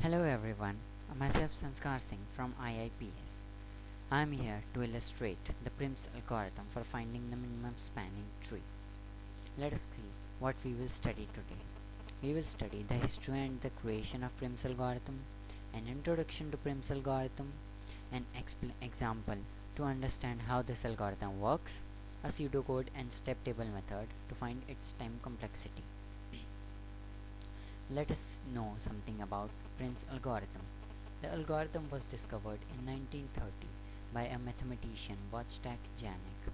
Hello everyone, myself Sanskar Singh from IIPS. I am here to illustrate the Prim's algorithm for finding the minimum spanning tree. Let us see what we will study today. We will study the history and the creation of Prim's algorithm, an introduction to Prim's algorithm, an example to understand how this algorithm works, a pseudocode and step table method to find its time complexity. Let us know something about Prim's algorithm. The algorithm was discovered in 1930 by a mathematician Wojciech Janek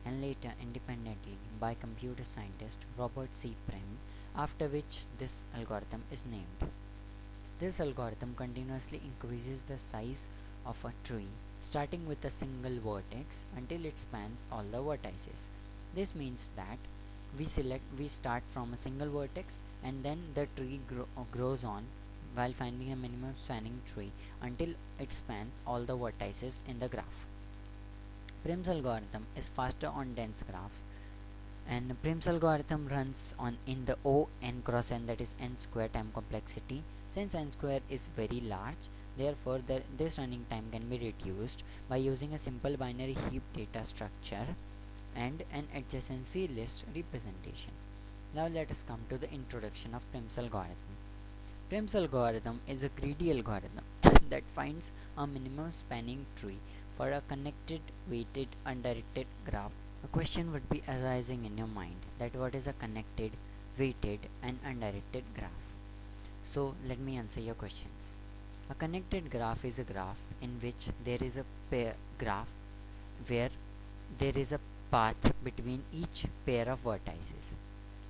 and later independently by computer scientist Robert C. Prim, after which this algorithm is named. This algorithm continuously increases the size of a tree starting with a single vertex until it spans all the vertices. This means that we start from a single vertex and then the tree grows on while finding a minimum spanning tree until it spans all the vertices in the graph. Prim's algorithm is faster on dense graphs, and Prim's algorithm runs on in the O n cross n, that is n square time complexity. Since n square is very large, therefore this running time can be reduced by using a simple binary heap data structure and an adjacency list representation. Now let us come to the introduction of Prim's algorithm. Prim's algorithm is a greedy algorithm that finds a minimum spanning tree for a connected, weighted, undirected graph. A question would be arising in your mind that what is a connected, weighted and undirected graph. So let me answer your questions. A connected graph is a graph in which there is a graph where there is a path between each pair of vertices.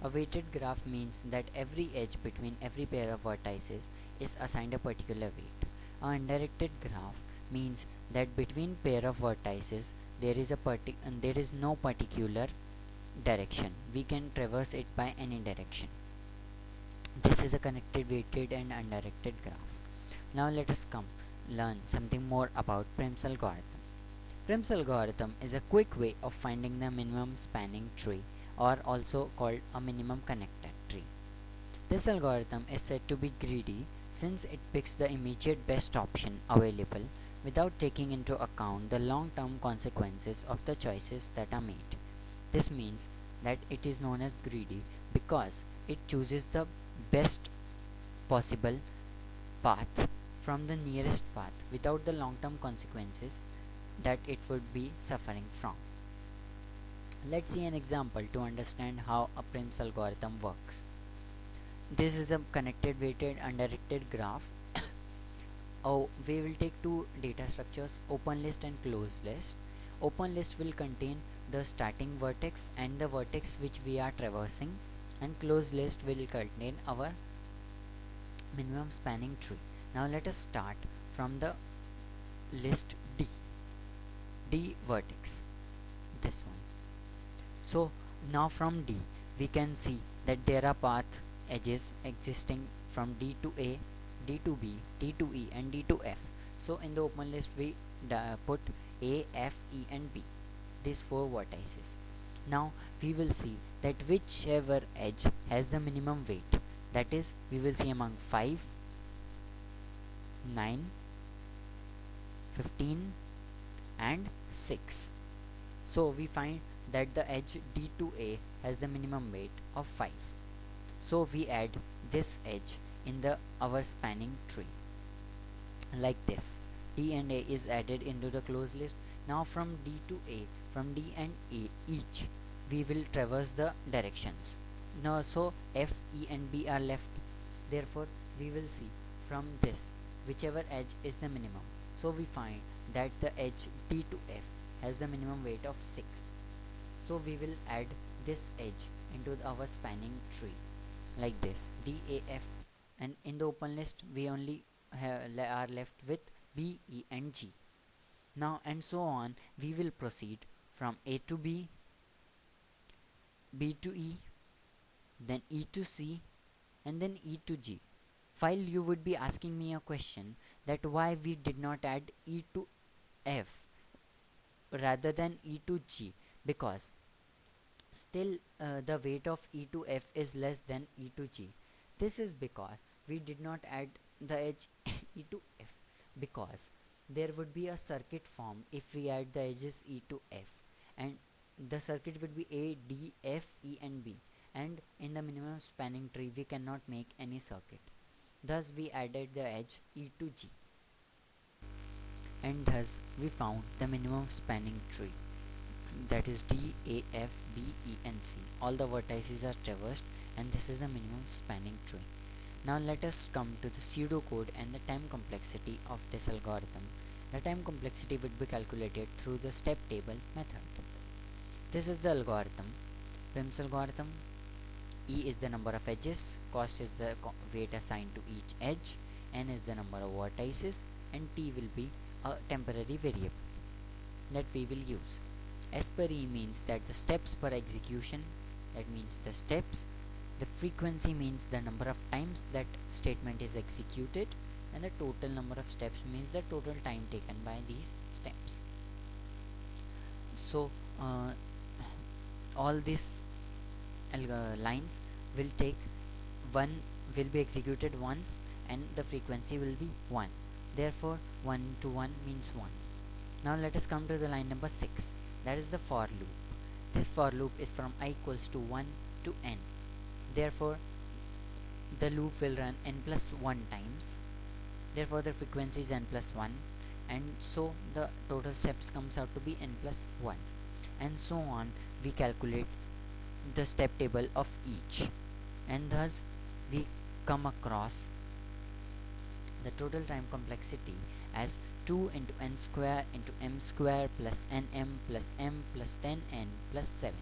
A weighted graph means that every edge between every pair of vertices is assigned a particular weight. A undirected graph means that between pair of vertices there is no particular direction. We can traverse it by any direction. This is a connected, weighted and undirected graph. Now let us learn something more about Prim's algorithm. Prim's algorithm is a quick way of finding the minimum spanning tree, or also called a minimum connected tree. This algorithm is said to be greedy since it picks the immediate best option available without taking into account the long-term consequences of the choices that are made. This means that it is known as greedy because it chooses the best possible path from the nearest path without the long-term consequences that it would be suffering from. Let's see an example to understand how a Prim's algorithm works. This is a connected, weighted, undirected graph. We will take two data structures, open list and closed list. Open list will contain the starting vertex and the vertex which we are traversing, and closed list will contain our minimum spanning tree. Now let us start from the list D vertex, this one. So now from D we can see that there are path edges existing from D to A, D to B, D to E and D to F. So in the open list we put A, F, E and B, these four vertices. Now we will see that whichever edge has the minimum weight, that is we will see among 5, 9, 15 and 6. So we find that the edge D to A has the minimum weight of 5. So we add this edge in our spanning tree like this. D and A is added into the closed list. Now from D to A, from D and A each, we will traverse the directions. Now so F, E and B are left. Therefore we will see from this whichever edge is the minimum. So we find that the edge D to F has the minimum weight of 6. So we will add this edge into our spanning tree like this, D, A, F, and in the open list we only are left with B, E and G. Now and so on we will proceed from A to B, B to E, then E to C and then E to G. While you would be asking me a question that why we did not add E to F rather than E to G, because still the weight of E to F is less than E to G. This is because we did not add the edge e to f, because there would be a circuit formed if we add the edges e to f, and the circuit would be a, d, f, e and b, and in the minimum spanning tree we cannot make any circuit. Thus we added the edge e to g, and thus we found the minimum spanning tree, that is D, A, F, B, E and C. All the vertices are traversed, and this is the minimum spanning tree. Now let us come to the pseudocode and the time complexity of this algorithm. The time complexity would be calculated through the step table method. This is the algorithm. Prim's algorithm. E is the number of edges, cost is the weight assigned to each edge, n is the number of vertices, and t will be a temporary variable that we will use. As per E means that the steps per execution, that means the steps. The frequency means the number of times that statement is executed, and the total number of steps means the total time taken by these steps. So all these lines will take one, will be executed once, and the frequency will be 1. Therefore 1 to 1 means 1. Now let us come to the line number 6, that is the for loop. This for loop is from I equals to 1 to n. Therefore the loop will run n plus 1 times. Therefore the frequency is n plus 1, and so the total steps comes out to be n plus 1, and so on. We calculate the step table of each, and thus we come across the total time complexity as 2 into n square into m square plus nm plus m plus 10n plus 7.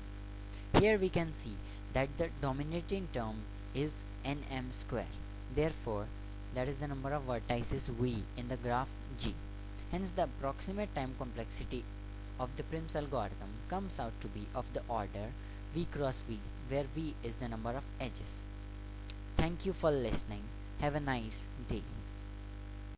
Here we can see that the dominating term is nm square. Therefore that is the number of vertices v in the graph G. Hence the approximate time complexity of the Prim's algorithm comes out to be of the order v cross v, where v is the number of edges. Thank you for listening. Have a nice day.